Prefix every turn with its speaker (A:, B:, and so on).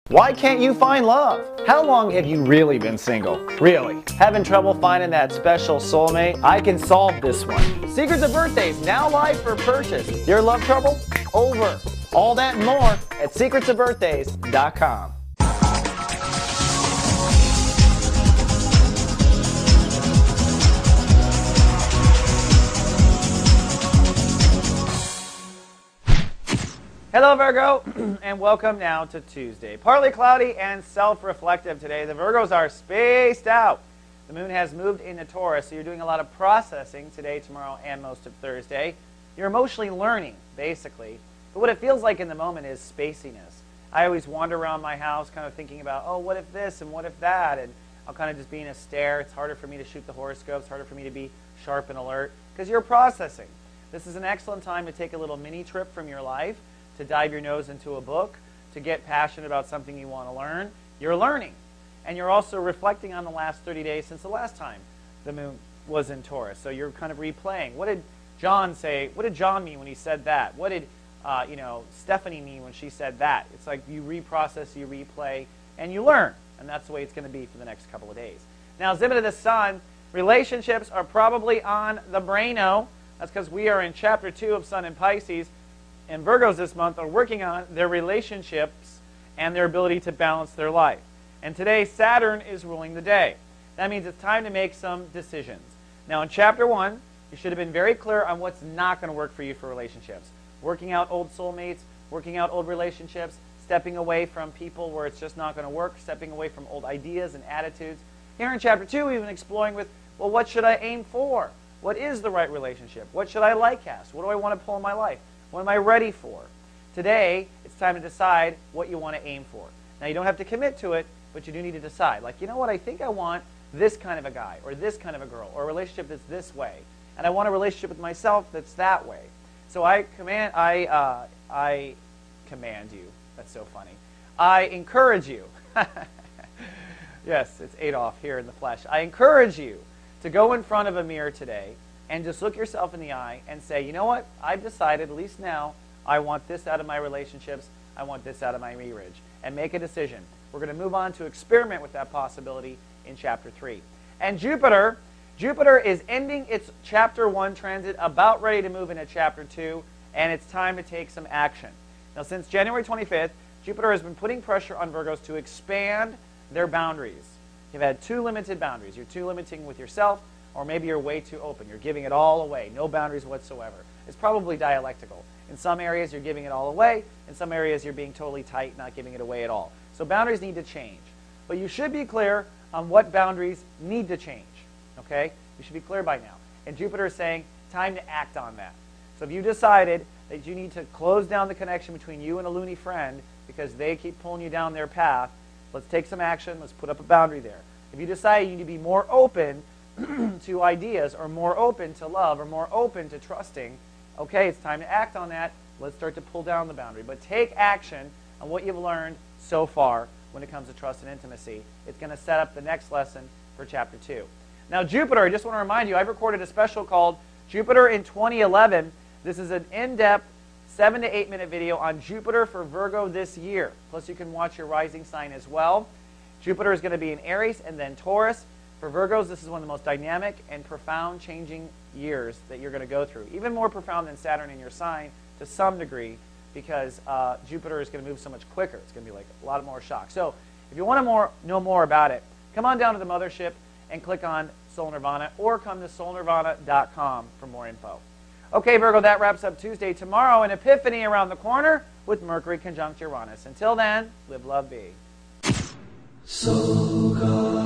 A: Why can't you find love? How long have you really been single? Really? Having trouble finding that special soulmate? I can solve this one. Secrets of Birthdays, now live for purchase. Your love trouble? Over. All that and more at secretsofbirthdays.com. Hello Virgo, and welcome now to Tuesday. Partly cloudy and self-reflective today. The Virgos are spaced out. The moon has moved into Taurus, so you're doing a lot of processing today, tomorrow, and most of Thursday. You're emotionally learning, basically. But what it feels like in the moment is spaciness. I always wander around my house kind of thinking about, oh, what if this and what if that? And I'll kind of just be in a stare. It's harder for me to shoot the horoscopes, harder for me to be sharp and alert, because you're processing. This is an excellent time to take a little mini trip from your life, to dive your nose into a book, to get passionate about something you want to learn. You're learning. And you're also reflecting on the last 30 days since the last time the moon was in Taurus. So you're kind of replaying. What did John say? What did John mean when he said that? What did Stephanie mean when she said that? It's like you reprocess, you replay, and you learn. And that's the way it's going to be for the next couple of days. Now, Zimba to the Sun, relationships are probably on the braino. That's because we are in Chapter 2 of Sun in Pisces. And Virgos this month are working on their relationships and their ability to balance their life. And today, Saturn is ruling the day. That means it's time to make some decisions. Now, in Chapter 1, you should have been very clear on what's not going to work for you for relationships. Working out old soulmates, working out old relationships, stepping away from people where it's just not going to work, stepping away from old ideas and attitudes. Here in Chapter 2, we've been exploring with, well, what should I aim for? What is the right relationship? What should I like cast? What do I want to pull in my life? What am I ready for? Today, it's time to decide what you want to aim for. Now, you don't have to commit to it, but you do need to decide. Like, you know what, I think I want this kind of a guy, or this kind of a girl, or a relationship that's this way. And I want a relationship with myself that's that way. So I command you. That's so funny. I encourage you. Yes, it's Adolf here in the flesh. I encourage you to go in front of a mirror today and just look yourself in the eye and say, you know what, I've decided, at least now, I want this out of my relationships, I want this out of my marriage. And make a decision. We're going to move on to experiment with that possibility in Chapter 3. And Jupiter is ending its Chapter 1 transit, about ready to move into Chapter 2, and it's time to take some action. Now, since January 25th, Jupiter has been putting pressure on Virgos to expand their boundaries. You've had too limited boundaries. You're too limiting with yourself, or maybe you're way too open. You're giving it all away. No boundaries whatsoever. It's probably dialectical. In some areas, you're giving it all away. In some areas, you're being totally tight, not giving it away at all. So boundaries need to change. But you should be clear on what boundaries need to change. Okay? You should be clear by now. And Jupiter is saying, time to act on that. So if you decided that you need to close down the connection between you and a loony friend because they keep pulling you down their path, let's take some action. Let's put up a boundary there. If you decide you need to be more open to ideas, or more open to love, or more open to trusting, okay, it's time to act on that. Let's start to pull down the boundary. But take action on what you've learned so far when it comes to trust and intimacy. It's going to set up the next lesson for Chapter 2. Now, Jupiter, I just want to remind you, I've recorded a special called Jupiter in 2011. This is an in-depth 7 to 8 minute video on Jupiter for Virgo this year. Plus, you can watch your rising sign as well. Jupiter is going to be in Aries and then Taurus. For Virgos, this is one of the most dynamic and profound changing years that you're going to go through. Even more profound than Saturn in your sign to some degree, because Jupiter is going to move so much quicker. It's going to be like a lot more shock. So if you want to know more about it, come on down to the mothership and click on Soul Nirvana, or come to soulnirvana.com for more info. Okay, Virgo, that wraps up Tuesday. Tomorrow, an epiphany around the corner with Mercury conjunct Uranus. Until then, live, love, be. So God.